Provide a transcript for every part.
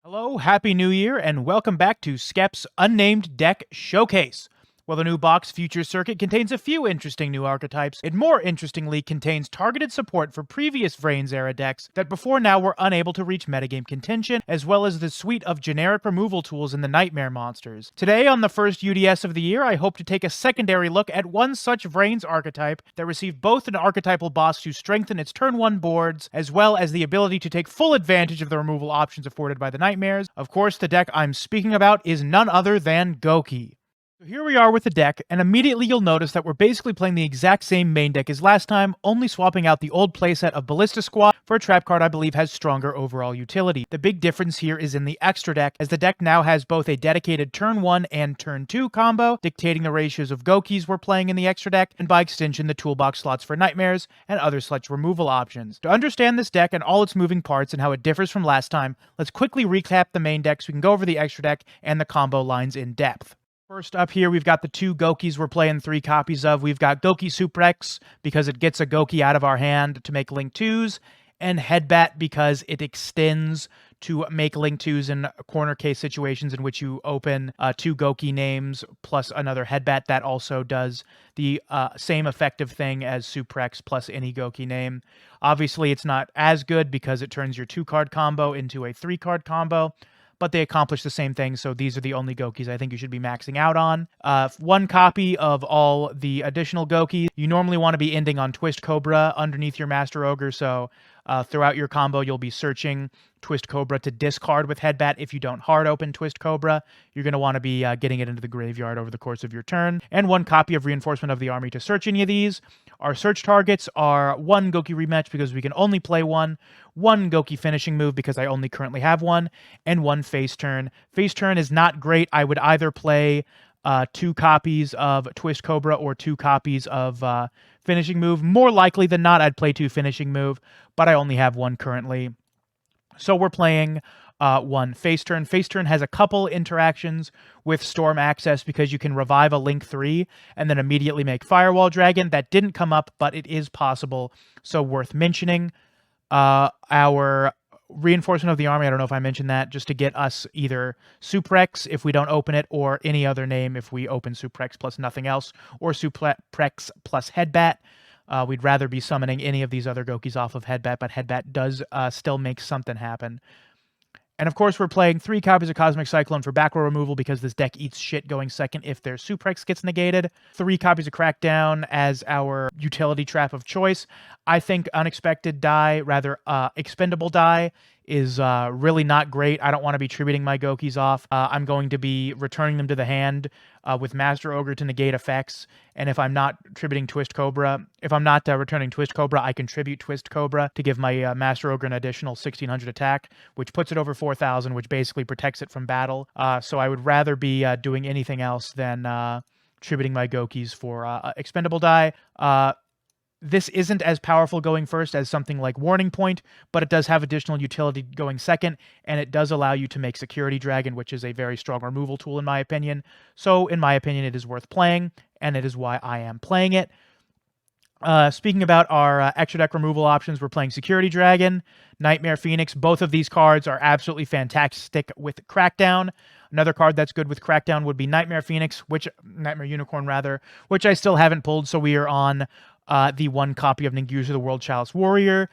Hello, Happy New Year, and welcome back to Skep's Unnamed Deck Showcase. While the new box Future Circuit contains a few interesting new archetypes, it more interestingly contains targeted support for previous Vrains era decks that before now were unable to reach metagame contention, as well as the suite of generic removal tools in the Nightmare monsters. Today, on the first UDS of the year, I hope to take a secondary look at one such Vrains archetype that received both an archetypal boss to strengthen its turn 1 boards, as well as the ability to take full advantage of the removal options afforded by the Nightmares. Of course, the deck I'm speaking about is none other than Gouki. So here we are with the deck, and immediately you'll notice that we're basically playing the exact same main deck as last time, only swapping out the old playset of Ballista Squad for a trap card I believe has stronger overall utility. The big difference here is in the extra deck, as the deck now has both a dedicated turn 1 and turn 2 combo, dictating the ratios of Goukis we're playing in the extra deck, and by extension the toolbox slots for Nightmares and other such removal options. To understand this deck and all its moving parts and how it differs from last time, let's quickly recap the main deck so we can go over the extra deck and the combo lines in depth. First up here, we've got the two Goukis we're playing 3 copies of. We've got Gouki Suplex, because it gets a Gouki out of our hand to make Link 2s, and Headbat, because it extends to make Link 2s in corner case situations in which you open 2 Gouki names plus another Headbat. That also does the same effective thing as Suplex plus any Gouki name. Obviously, it's not as good because it turns your 2-card combo into a 3-card combo, but they accomplish the same thing, so these are the only Goukis I think you should be maxing out on. 1 copy of all the additional Gouki. You normally want to be ending on Twist Cobra underneath your Master Ogre, so throughout your combo you'll be searching Twist Cobra to discard with Headbat. If you don't hard open Twist Cobra, you're going to want to be getting it into the graveyard over the course of your turn. And 1 copy of Reinforcement of the Army to search any of these. Our search targets are 1 Gouki rematch because we can only play 1 Gouki finishing move because I only currently have 1, and 1 face turn. Face turn is not great. I would either play 2 copies of Twist Cobra or 2 copies of finishing move. More likely than not, I'd play 2 finishing move, but I only have 1 currently. So we're playing 1 face turn. Face turn has a couple interactions with Storm Access because you can revive a Link 3 and then immediately make Firewall Dragon. That didn't come up, but it is possible, so worth mentioning. Our Reinforcement of the Army, I don't know if I mentioned that, just to get us either Suplex if we don't open it, or any other name if we open Suplex plus nothing else, or Suplex plus Headbat. We'd rather be summoning any of these other Goukis off of Headbat, but Headbat does still make something happen. And of course, we're playing 3 copies of Cosmic Cyclone for back row removal because this deck eats shit going second if their Suplex gets negated. 3 copies of Crackdown as our utility trap of choice. I think Unexpected Die, rather Expendable Die, is really not great. I don't want to be tributing my Goukis off. I'm going to be returning them to the hand with Master Ogre to negate effects. And if I'm not tributing Twist Cobra, if I'm not returning Twist Cobra, I contribute Twist Cobra to give my Master Ogre an additional 1600 attack, which puts it over 4000, which basically protects it from battle. So I would rather be doing anything else than tributing my Goukis for Expendable Die. This isn't as powerful going first as something like Warning Point, but it does have additional utility going second, and it does allow you to make Security Dragon, which is a very strong removal tool in my opinion. So in my opinion, it is worth playing, and it is why I am playing it. Speaking about our extra deck removal options, we're playing Security Dragon, Nightmare Phoenix. Both of these cards are absolutely fantastic with Crackdown. Another card that's good with Crackdown would be Nightmare Phoenix, Nightmare Unicorn rather, which I still haven't pulled, so we are on the 1 copy of Ningusa the World Chalice Warrior.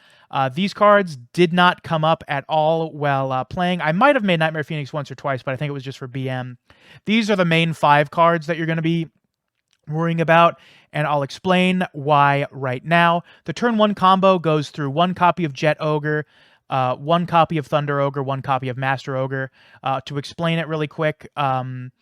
These cards did not come up at all while playing. I might have made Nightmare Phoenix once or twice, but I think it was just for BM. These are the main 5 cards that you're going to be worrying about, and I'll explain why right now. The turn 1 combo goes through 1 copy of Jet Ogre, 1 copy of Thunder Ogre, 1 copy of Master Ogre. To explain it really quick, let's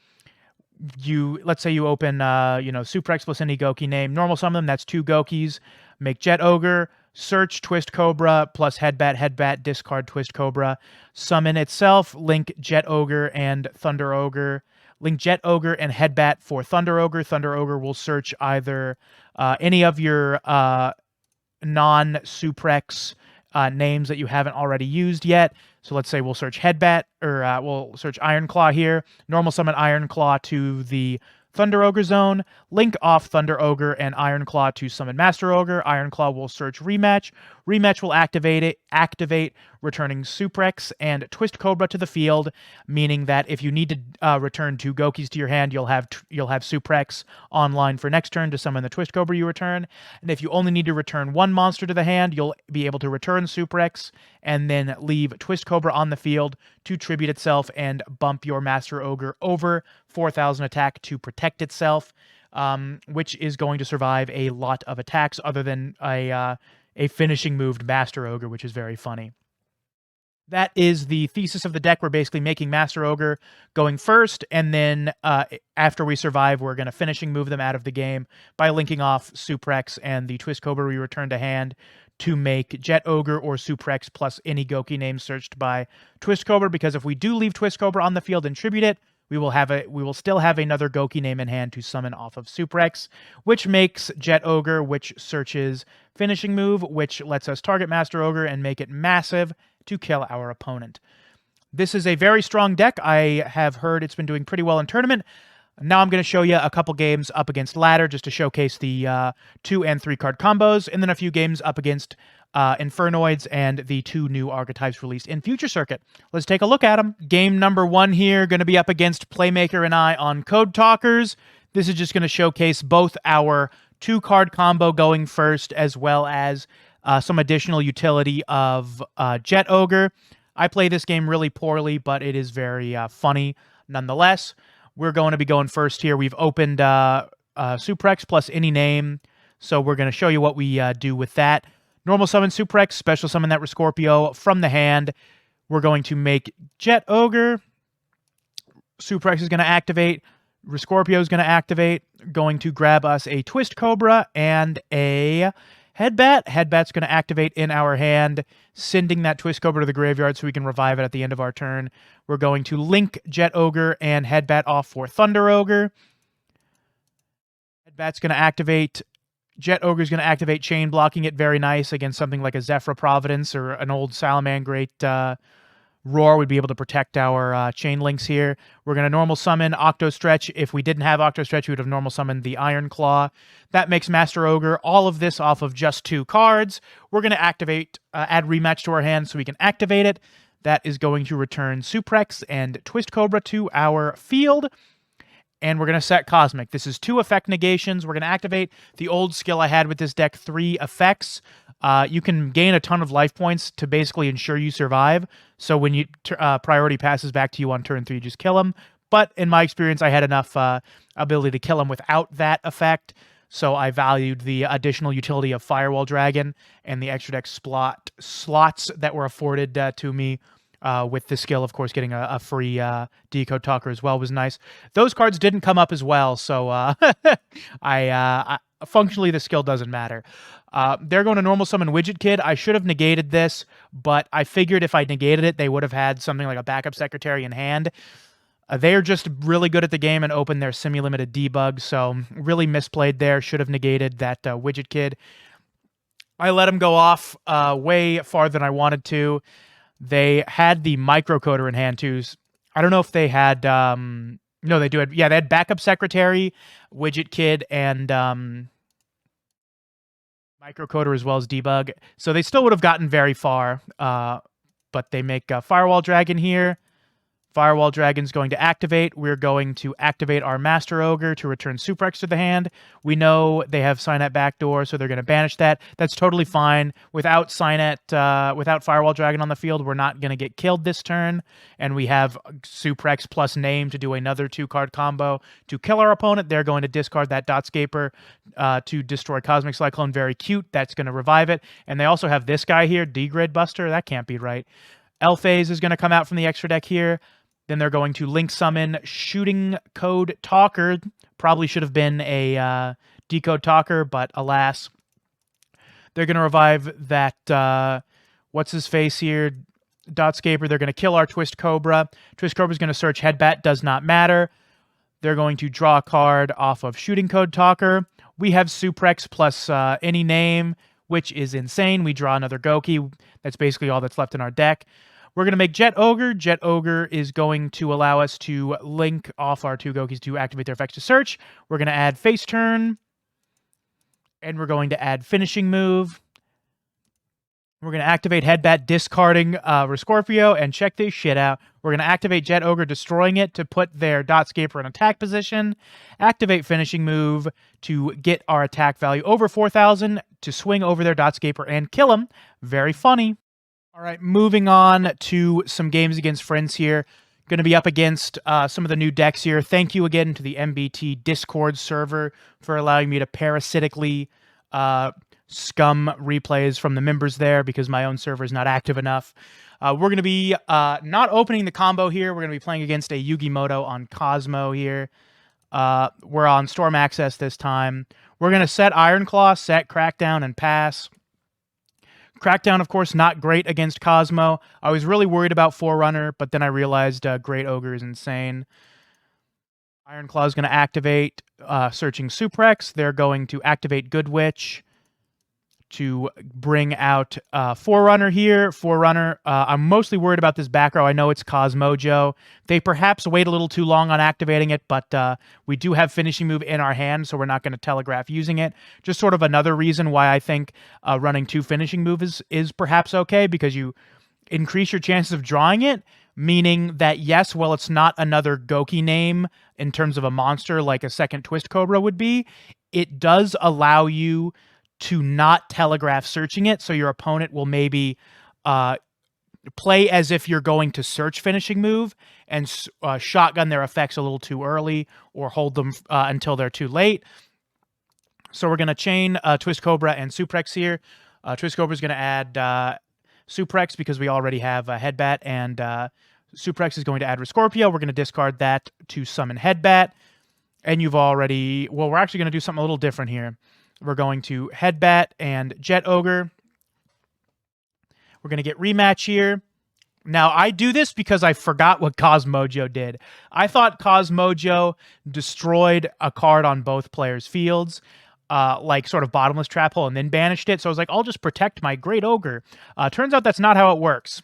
say you open Suplex plus any Gouki name, normal summon them, that's 2 Goukis, make Jet Ogre, search Twist Cobra plus Headbat, discard Twist Cobra, summon itself, link Jet Ogre and Thunder Ogre, link Jet Ogre and Headbat for Thunder Ogre. Thunder Ogre will search either any of your non-Suplex names that you haven't already used yet. So let's say we'll search Headbat, or we'll search Iron Claw here. Normal summon Iron Claw to the Thunder Ogre zone, link off Thunder Ogre and Iron Claw to summon Master Ogre. Iron Claw will search Rematch. Rematch will activate, returning Suprex and Twist Cobra to the field, meaning that if you need to return 2 Goukis to your hand, you'll have Suprex online for next turn to summon the Twist Cobra you return. And if you only need to return 1 monster to the hand, you'll be able to return Suprex and then leave Twist Cobra on the field to tribute itself and bump your Master Ogre over 4,000 attack to protect itself, which is going to survive a lot of attacks other than a finishing moved Master Ogre, which is very funny. That is the thesis of the deck. We're basically making Master Ogre going first, and then after we survive, we're going to finishing move them out of the game by linking off Suprex and the Twist Cobra we return to hand to make Jet Ogre or Suprex plus any Gouki name searched by Twist Cobra, because if we do leave Twist Cobra on the field and tribute it, we will still have another Gouki name in hand to summon off of Suprex, which makes Jet Ogre, which searches finishing move, which lets us target Master Ogre and make it massive to kill our opponent. This is a very strong deck. I have heard it's been doing pretty well in tournament. Now I'm going to show you a couple games up against ladder just to showcase the 2 and 3 card combos, and then a few games up against Infernoids and the 2 new archetypes released in Future Circuit. Let's take a look at them. Game number 1 here, going to be up against Playmaker and I on Code Talkers. This is just going to showcase both our 2 card combo going first, as well as some additional utility of Jet Ogre. I play this game really poorly, but it is very funny nonetheless. We're going to be going first here. We've opened Suprex plus any name, so we're going to show you what we do with that. Normal summon Suprex, special summon that Rescorpio from the hand. We're going to make Jet Ogre. Suprex is going to activate. Rescorpio is going to activate. Going to grab us a Twist Cobra and a Headbat. Headbat's going to activate in our hand, sending that Twist Cobra to the graveyard so we can revive it at the end of our turn. We're going to link Jet Ogre and Headbat off for Thunder Ogre. Headbat's going to activate. Jet Ogre's going to activate Chain, blocking it very nice against something like a Zephyr Providence or an old Salamangreat Roar would be able to protect our chain links here. We're going to normal summon Octo Stretch. If we didn't have Octo Stretch, we would have normal summoned the Iron Claw. That makes Master Ogre. All of this off of just 2 cards. We're going to activate, add Rematch to our hand so we can activate it. That is going to return Suprex and Twist Cobra to our field. And we're going to set Cosmic. This is 2 effect negations. We're going to activate the old skill I had with this deck, 3 effects. You can gain a ton of life points to basically ensure you survive. So when you priority passes back to you on turn 3, you just kill him. But in my experience, I had enough ability to kill him without that effect. So I valued the additional utility of Firewall Dragon and the extra deck slots that were afforded to me. With the skill, of course, getting a free Decode Talker as well was nice. Those cards didn't come up as well, so functionally the skill doesn't matter. They're going to normal summon Widget Kid. I should have negated this, but I figured if I negated it, they would have had something like a backup secretary in hand. They're just really good at the game and open their semi-limited debug, so really misplayed there. Should have negated that Widget Kid. I let him go off way farther than I wanted to. They had the microcoder in hand too. I don't know if they had no, they do have, yeah, they had backup secretary, Widget Kid, and microcoder as well as debug. So they still would have gotten very far. But they make Firewall Dragon here. Firewall Dragon's going to activate. We're going to activate our Master Ogre to return Suprex to the hand. We know they have Signet backdoor, so they're going to banish that. That's totally fine. Without Signet, without Firewall Dragon on the field, we're not going to get killed this turn. And we have Suprex plus name to do another 2-card combo to kill our opponent. They're going to discard that Dotscaper to destroy Cosmic Cyclone. Very cute. That's going to revive it. And they also have this guy here, Degrade Buster. That can't be right. Elphase is going to come out from the extra deck here. Then they're going to link summon Shooting Code Talker. Probably should have been a Decode Talker, but alas. They're going to revive that, what's-his-face here, Dotscaper. They're going to kill our Twist Cobra. Twist Cobra's going to search Headbat, does not matter. They're going to draw a card off of Shooting Code Talker. We have Suprex plus any name, which is insane. We draw another Gouki. That's basically all that's left in our deck. We're going to make Jet Ogre. Jet Ogre is going to allow us to link off our 2 Goukis to activate their effects to search. We're going to add Face Turn, and we're going to add Finishing Move. We're going to activate Headbat, discarding Rescorpio, and check this shit out. We're going to activate Jet Ogre, destroying it to put their Dotscaper in attack position. Activate Finishing Move to get our attack value over 4,000 to swing over their Dotscaper and kill him. Very funny. All right, moving on to some games against friends here. Going to be up against some of the new decks here. Thank you again to the MBT Discord server for allowing me to parasitically scum replays from the members there because my own server is not active enough. We're going to be not opening the combo here. We're going to be playing against a Yugimoto on Cosmo here. We're on Storm Access this time. We're going to set Ironclaw, set Crackdown, and pass. Crackdown, of course, not great against Cosmo. I was really worried about Forerunner, but then I realized Great Ogre is insane. Ironclaw is going to activate Searching Suprex. They're going to activate Good Witch to bring out Forerunner here. Forerunner, I'm mostly worried about this back row. I know it's Cosmojo. They perhaps wait a little too long on activating it, but we do have Finishing Move in our hand, so we're not going to telegraph using it. Just sort of another reason why I think running 2 Finishing Moves is perhaps okay, because you increase your chances of drawing it, meaning that, yes, while it's not another Gouki name in terms of a monster like a second Twist Cobra would be, it does allow you to not telegraph searching it, so your opponent will maybe play as if you're going to search Finishing Move and shotgun their effects a little too early or hold them until they're too late. So we're going to chain Twist Cobra and Suprex here. Twist Cobra is going to add Suprex because we already have Headbat, and Suprex is going to add Rescorpio. We're going to discard that to summon Headbat. And you've already... Well, we're actually going to do something a little different here. We're going to Headbat and Jet Ogre. We're going to get Rematch here. Now, I do this because I forgot what Cosmojo did. I thought Cosmojo destroyed a card on both players' fields, like sort of Bottomless Trap Hole, and then banished it. So I was like, I'll just protect my Great Ogre. Turns out that's not how it works.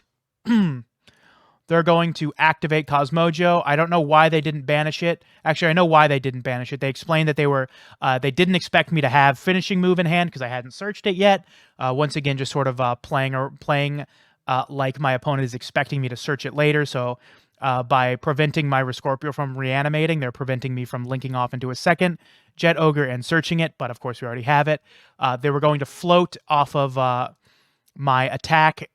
They're going to activate Cosmojo. I don't know why they didn't banish it. Actually, I know why they didn't banish it. They explained that they didn't expect me to have Finishing Move in hand because I hadn't searched it yet. Once again, just sort of playing like my opponent is expecting me to search it later. So by preventing my Rescorpio from reanimating, they're preventing me from linking off into a second Jet Ogre and searching it. But of course, we already have it. They were going to float off of my attack,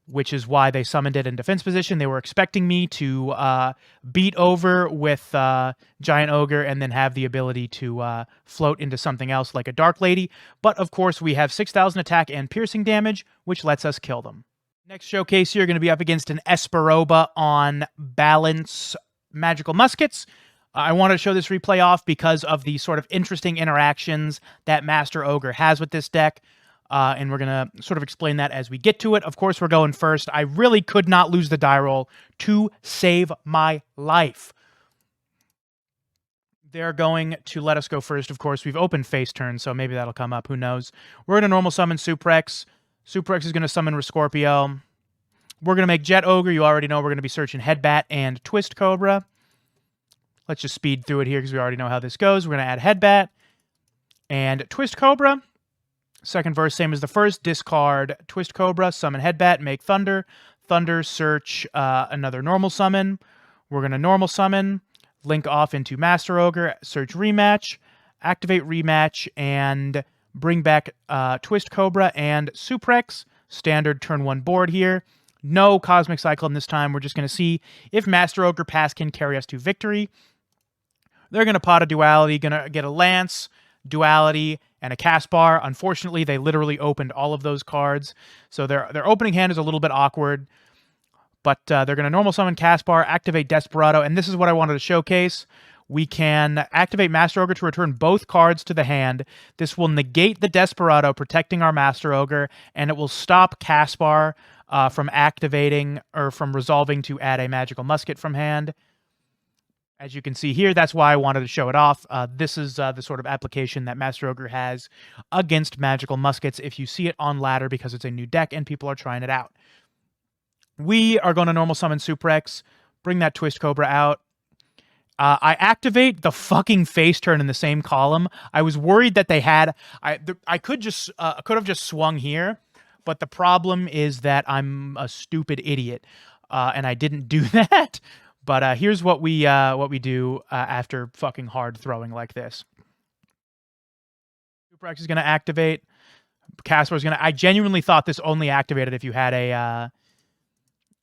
which is why they summoned it in defense position. They were expecting me to beat over with Giant Ogre and then have the ability to float into something else like a Dark Lady. But of course, we have 6,000 attack and piercing damage, which lets us kill them. Next showcase here, you're going to be up against an Esperoba on Balance Magical Muskets. I wanted to show this replay off because of the sort of interesting interactions that Master Ogre has with this deck. And we're going to sort of explain that as we get to it. Of course, we're going first. I really could not lose the die roll to save my life. They're going to let us go first, of course. We've opened Face Turn, so maybe that'll come up. Who knows? We're going to normal summon Suprex. Suprex is going to summon Rescorpio. We're going to make Jet Ogre. You already know we're going to be searching Headbat and Twist Cobra. Let's just speed through it here because we already know how this goes. We're going to add Headbat and Twist Cobra. Second verse, same as the first. Discard Twist Cobra, summon Headbat, make Thunder. Thunder, search another normal summon. We're going to normal summon, link off into Master Ogre, search Rematch, activate Rematch, and bring back Twist Cobra and Suprex. Standard turn 1 board here. No Cosmic Cyclone this time. We're just going to see if Master Ogre Pass can carry us to victory. They're going to pot a Duality, going to get a Lance, Duality, and a Caspar. Unfortunately, they literally opened all of those cards, so their opening hand is a little bit awkward, but they're going to normal summon Caspar, activate Desperado, and this is what I wanted to showcase. We can activate Master Ogre to return both cards to the hand. This will negate the Desperado, protecting our Master Ogre, and it will stop Caspar from activating or from resolving to add a Magical Musket from hand. As you can see here, that's why I wanted to show it off. This is the sort of application that Master Ogre has against Magical Muskets if you see it on ladder because it's a new deck and people are trying it out. We are going to normal summon Suprex, bring that Twist Cobra out. I activate the fucking face turn in the same column. I was worried that they had... I could have just swung here, but the problem is that I'm a stupid idiot, and I didn't do that. But here's what we do after fucking hard throwing like this. Suprex is going to activate. Casper is going to... I genuinely thought this only activated if you had a...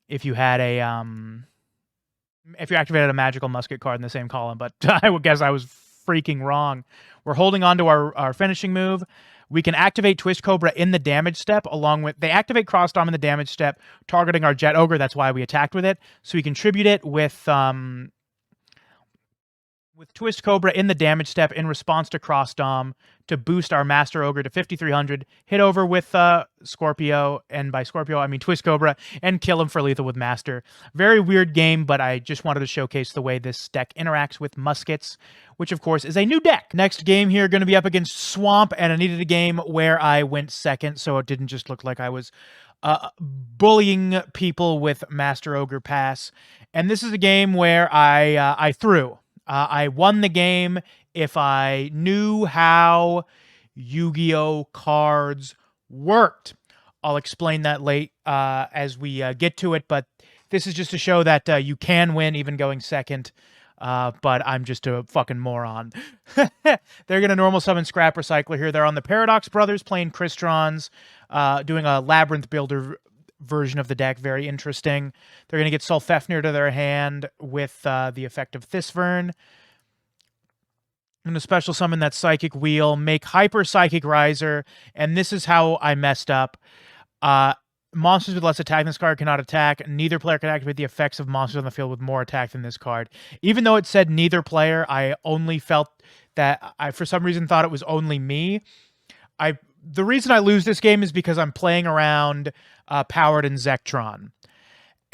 if you activated a magical musket card in the same column, but I would guess I was freaking wrong. We're holding on to our finishing move. We can activate Twist Cobra in the damage step along with... They activate Cross Dom in the damage step, targeting our Jet Ogre. That's why we attacked with it. So we contribute it with Twist Cobra in the damage step in response to Cross Dom to boost our Master Ogre to 5,300, hit over with Scorpio, and by Scorpio I mean Twist Cobra, and kill him for lethal with Master. Very weird game, but I just wanted to showcase the way this deck interacts with muskets, which of course is a new deck. Next game here, going to be up against Swamp, and I needed a game where I went second, so it didn't just look like I was bullying people with Master Ogre pass. And this is a game where I threw. I won the game if I knew how Yu-Gi-Oh! Cards worked. I'll explain that late as we get to it, but this is just to show that you can win even going second, but I'm just a fucking moron. They're going to normal summon Scrap Recycler here. They're on the Paradox Brothers playing Cristrons, doing a Labyrinth Builder version of the deck. Very interesting. They're going to get Sulfefnir to their hand with the effect of Thisvern. I'm going to special summon that Psychic Wheel, make Hyper Psychic Riser, and this is how I messed up. Monsters with less attack than this card cannot attack. Neither player can activate the effects of monsters on the field with more attack than this card. Even though it said neither player, I only felt that I, for some reason, thought it was only me. The reason I lose this game is because I'm playing around Paladin Zektron.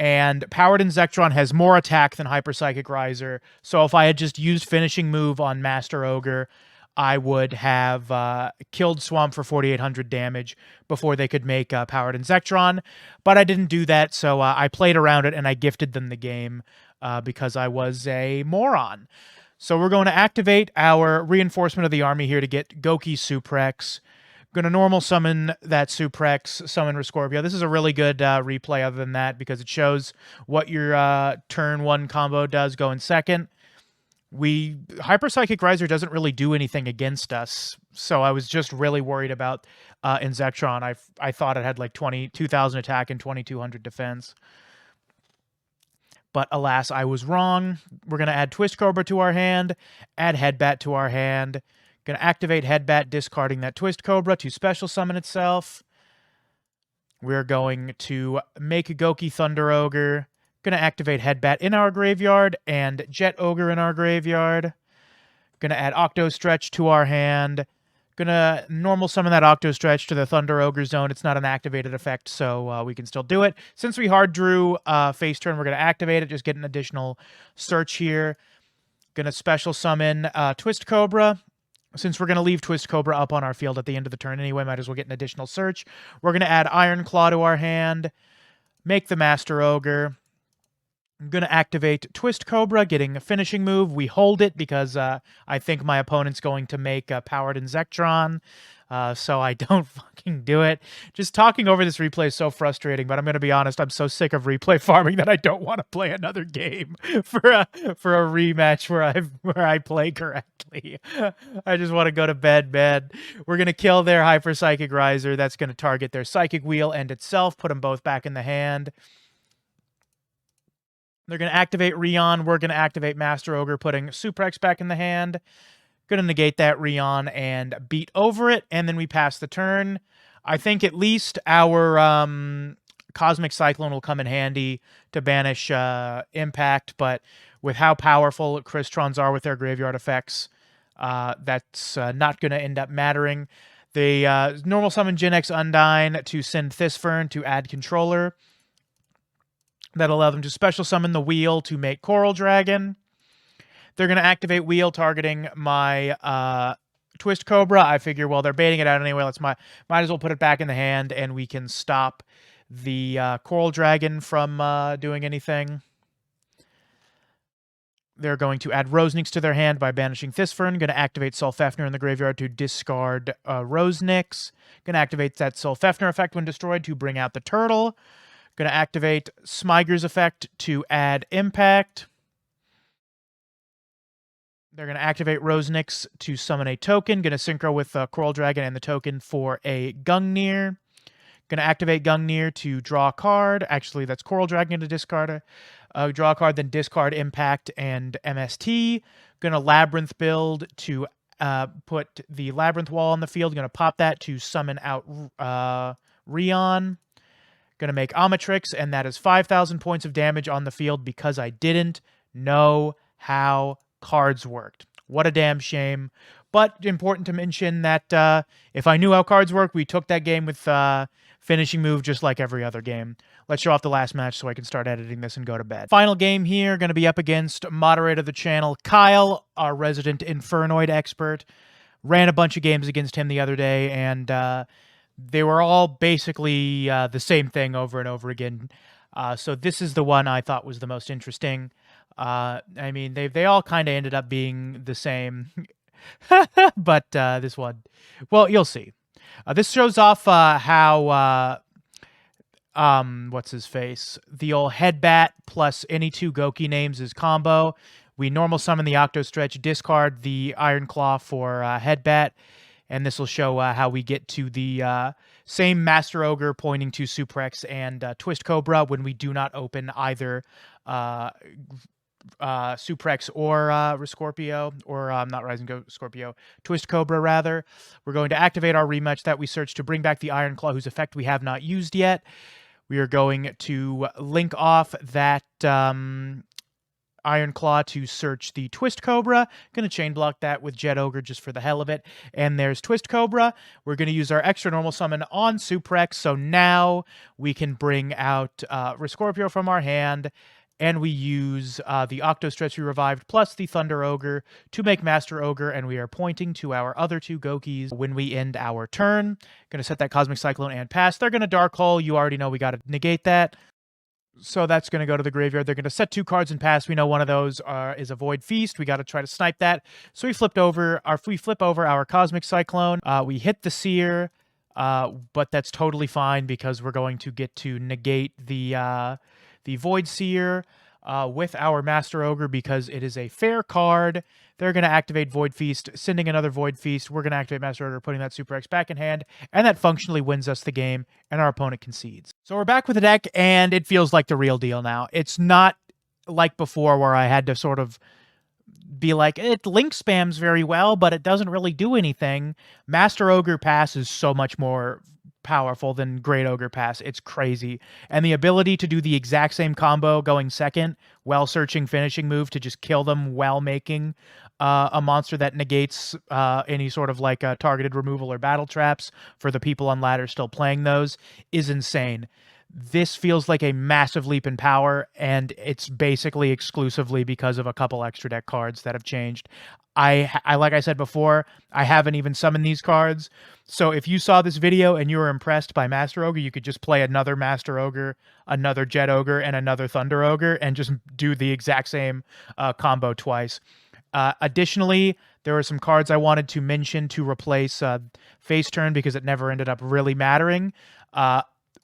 And Paladin Zektron has more attack than Hyper Psychic Riser. So if I had just used Finishing Move on Master Ogre, I would have killed Swamp for 4,800 damage before they could make Paladin Zektron. But I didn't do that, so I played around it and I gifted them the game because I was a moron. So we're going to activate our Reinforcement of the Army here to get Gouki Suprex. Going to normal summon that Suprex, summon Rescorpio. This is a really good replay other than that because it shows what your turn one combo does going second. Hyper Psychic Riser doesn't really do anything against us, so I was just really worried about Inzektron. I thought it had like 22,000 attack and 2,200 defense. But alas, I was wrong. We're going to add Twist Cobra to our hand, add Headbat to our hand. Going to activate Headbat, discarding that Twist Cobra to special summon itself. We're going to make a Gouki Thunder Ogre. Going to activate Headbat in our graveyard and Jet Ogre in our graveyard. Going to add Octo Stretch to our hand. Going to normal summon that Octo Stretch to the Thunder Ogre zone. It's not an activated effect, so we can still do it. Since we hard drew face turn, we're going to activate it. Just get an additional search here. Going to special summon Twist Cobra. Since we're going to leave Twist Cobra up on our field at the end of the turn anyway, might as well get an additional search. We're going to add Iron Claw to our hand, make the Master Ogre. I'm going to activate Twist Cobra, getting a finishing move. We hold it because I think my opponent's going to make Paladin Zektron, so I don't fucking do it. Just talking over this replay is so frustrating, but I'm going to be honest, I'm so sick of replay farming that I don't want to play another game for a rematch where I play correctly. I just want to go to bed, man. We're going to kill their Hyper Psychic Riser. That's going to target their Psychic Wheel and itself, put them both back in the hand. They're going to activate Rion. We're going to activate Master Ogre, putting Suprex back in the hand. Going to negate that Rion and beat over it, and then we pass the turn. I think at least our Cosmic Cyclone will come in handy to banish Impact, but with how powerful Cristrons are with their graveyard effects, that's not going to end up mattering. They normal summon Jinx Undyne to send Thisvern to add Controller. That'll allow them to special summon the Wheel to make Coral Dragon. They're going to activate Wheel targeting my Twist Cobra. I figure, well, they're baiting it out anyway. Might as well put it back in the hand, and we can stop the Coral Dragon from doing anything. They're going to add Rosenix to their hand by banishing Thisfern. Going to activate Sulfefner in the graveyard to discard Rosenix. Going to activate that Sulfefner effect when destroyed to bring out the turtle. Going to activate Smiger's effect to add Impact. They're going to activate Rosenix to summon a token. Going to synchro with Coral Dragon and the token for a Gungnir. Going to activate Gungnir to draw a card. Actually, that's Coral Dragon to discard draw a card, then discard Impact and MST. Going to Labyrinth build to put the Labyrinth wall on the field. Going to pop that to summon out Rion. Going to make Amatrix, and that is 5,000 points of damage on the field because I didn't know how cards worked. What a damn shame. But important to mention that if I knew how cards work, we took that game with finishing move just like every other game. Let's show off the last match so I can start editing this and go to bed. Final game here, going to be up against moderator of the channel, Kyle, our resident Infernoid expert. Ran a bunch of games against him the other day, and they were all basically the same thing over and over again. So this is the one I thought was the most interesting. I mean, they all kind of ended up being the same. But this one, well, you'll see. This shows off how what's his face? The old Headbat plus any two Gouki names is combo. We normal summon the Octo Stretch, discard the Iron Claw for Headbat, and this will show how we get to the same Master Ogre pointing to Suprex and Twist Cobra when we do not open either Suprex or Scorpio, or not Rising Scorpio, Twist Cobra rather. We're going to activate our rematch that we searched to bring back the Iron Claw, whose effect we have not used yet. We are going to link off that Iron Claw to search the Twist Cobra. Going to chain block that with Jet Ogre just for the hell of it. And there's Twist Cobra. We're going to use our extra normal summon on Suprex, so now we can bring out Scorpio from our hand, and we use the Octo Stretch we revived plus the Thunder Ogre to make Master Ogre, and we are pointing to our other two Gokis when we end our turn. Going to set that Cosmic Cyclone and pass. They're going to Dark Hole. You already know we got to negate that. So that's going to go to the graveyard. They're going to set two cards and pass. We know one of those is a Void Feast. We got to try to snipe that. So we flip over our Cosmic Cyclone. We hit the Seer, but that's totally fine because we're going to get to negate the Void Seer with our Master Ogre because it is a fair card. They're going to activate Void Feast, sending another Void Feast. We're going to activate Master Ogre, putting that Super X back in hand, and that functionally wins us the game, and our opponent concedes. So we're back with the deck, and it feels like the real deal now. It's not like before where I had to sort of be like, it link spams very well, but it doesn't really do anything. Master Ogre Pass is so much more powerful than Great Ogre Pass. It's crazy. And the ability to do the exact same combo going second while searching finishing move to just kill them while making a monster that negates any sort of like targeted removal or battle traps for the people on ladder still playing those is insane. This feels like a massive leap in power, and it's basically exclusively because of a couple extra deck cards that have changed. I like I said before, I haven't even summoned these cards. So if you saw this video and you were impressed by Master Ogre, you could just play another Master Ogre, another Jet Ogre, and another Thunder Ogre, and just do the exact same combo twice. Additionally, there were some cards I wanted to mention to replace Face Turn because it never ended up really mattering.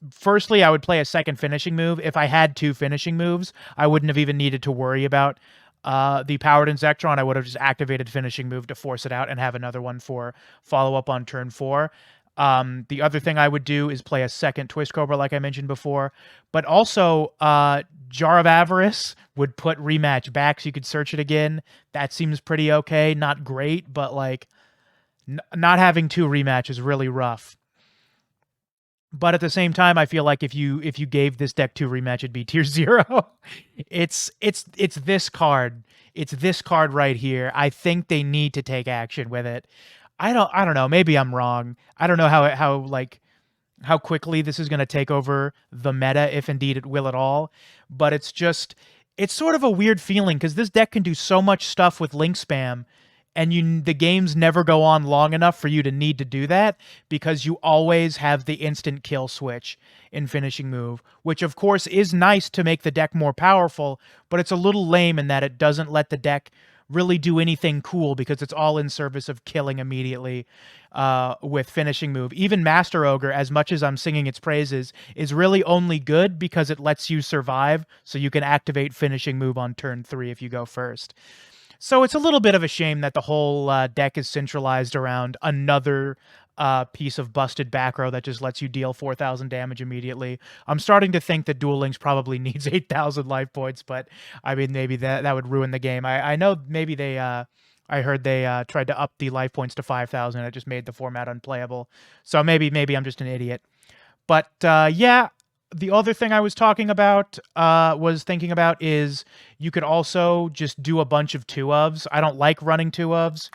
Firstly, I would play a second finishing move. If I had two finishing moves, I wouldn't have even needed to worry about the Powered Insectron. I would have just activated finishing move to force it out and have another one for follow-up on turn 4. The other thing I would do is play a second Twist Cobra like I mentioned before, but also Jar of Avarice would put rematch back so you could search it again. That seems pretty okay. Not great, but like not having two rematch is really rough. But at the same time, I feel like if you gave this deck two rematch, it'd be tier 0. It's this card. It's this card right here. I think they need to take action with it. I don't know. Maybe I'm wrong. I don't know how quickly this is going to take over the meta, if indeed it will at all. But it's sort of a weird feeling because this deck can do so much stuff with link spam, and the games never go on long enough for you to need to do that, because you always have the instant kill switch in finishing move, which of course is nice to make the deck more powerful, but it's a little lame in that it doesn't let the deck really do anything cool because it's all in service of killing immediately with finishing move. Even Master Ogre, as much as I'm singing its praises, is really only good because it lets you survive, so you can activate finishing move on turn 3 if you go first. So it's a little bit of a shame that the whole deck is centralized around another piece of busted back row that just lets you deal 4,000 damage immediately. I'm starting to think that Duel Links probably needs 8,000 life points, but I mean, maybe that would ruin the game. I know maybe they... I heard they tried to up the life points to 5,000. It just made the format unplayable. So maybe I'm just an idiot. But yeah, the other thing I was thinking about is you could also just do a bunch of 2-ofs. I don't like running 2-ofs,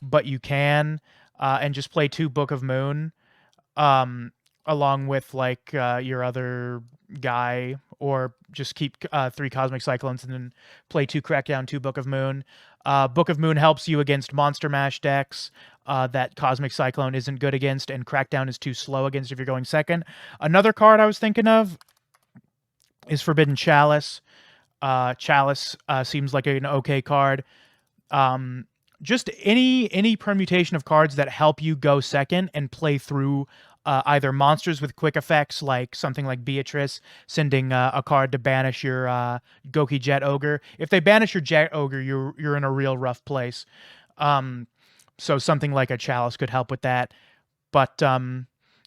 but you can, and just play 2 Book of Moon, along with like your other guy, or just keep 3 Cosmic Cyclones and then play 2 Crackdown, 2 Book of Moon. Book of Moon helps you against Monster Mash decks that Cosmic Cyclone isn't good against, and Crackdown is too slow against if you're going second. Another card I was thinking of is Forbidden Chalice. Chalice seems like an okay card. Just any permutation of cards that help you go second and play through either monsters with quick effects, like something like Beatrice, sending a card to banish your Gouki Jet Ogre. If they banish your Jet Ogre, you're in a real rough place. So something like a Chalice could help with that. But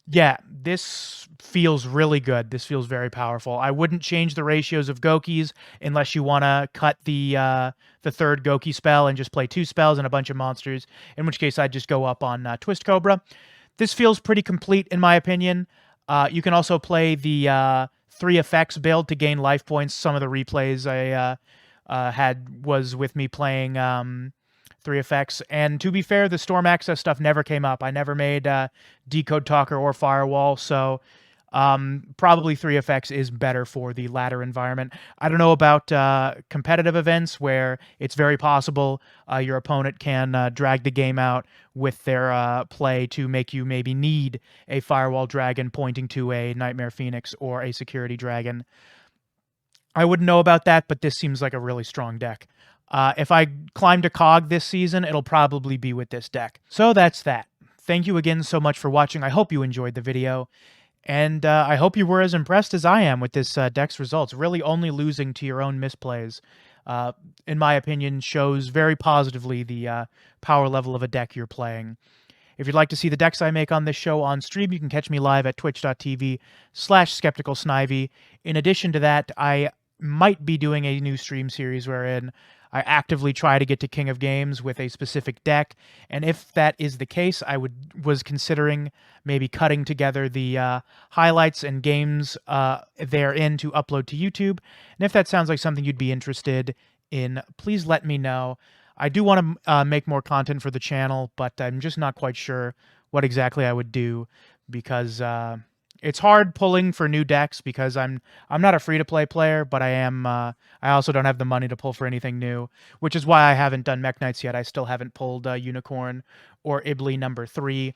yeah, this feels really good. This feels very powerful. I wouldn't change the ratios of Goukis unless you want to cut the 3rd Gouki spell and just play 2 spells and a bunch of monsters, in which case I'd just go up on Twist Cobra. This feels pretty complete, in my opinion. You can also play the 3 effects build to gain life points. Some of the replays I had was with me playing 3 effects. And to be fair, the Storm Access stuff never came up. I never made Decode Talker or Firewall, so probably 3 effects is better for the latter environment. I don't know about competitive events where it's very possible your opponent can drag the game out with their play to make you maybe need a Firewall Dragon pointing to a Nightmare Phoenix or a Security Dragon. I wouldn't know about that, but this seems like a really strong deck. If I climb to COG this season, it'll probably be with this deck. So that's that. Thank you again so much for watching. I hope you enjoyed the video. And I hope you were as impressed as I am with this deck's results. Really only losing to your own misplays, in my opinion, shows very positively the power level of a deck you're playing. If you'd like to see the decks I make on this show on stream, you can catch me live at twitch.tv/skepticalsnivy. In addition to that, I might be doing a new stream series wherein I actively try to get to King of Games with a specific deck, and if that is the case, I was considering maybe cutting together the highlights and games therein to upload to YouTube. And if that sounds like something you'd be interested in, please let me know. I do want to make more content for the channel, but I'm just not quite sure what exactly I would do, because it's hard pulling for new decks because I'm not a free-to-play player, but I am. I also don't have the money to pull for anything new, which is why I haven't done Mech Knights yet. I still haven't pulled Unicorn or Ibli number 3,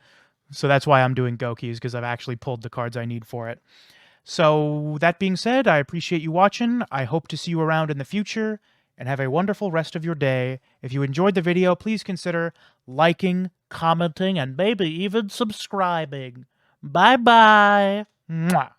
so that's why I'm doing Goukis, because I've actually pulled the cards I need for it. So that being said, I appreciate you watching. I hope to see you around in the future, and have a wonderful rest of your day. If you enjoyed the video, please consider liking, commenting, and maybe even subscribing. Bye-bye. Mwah.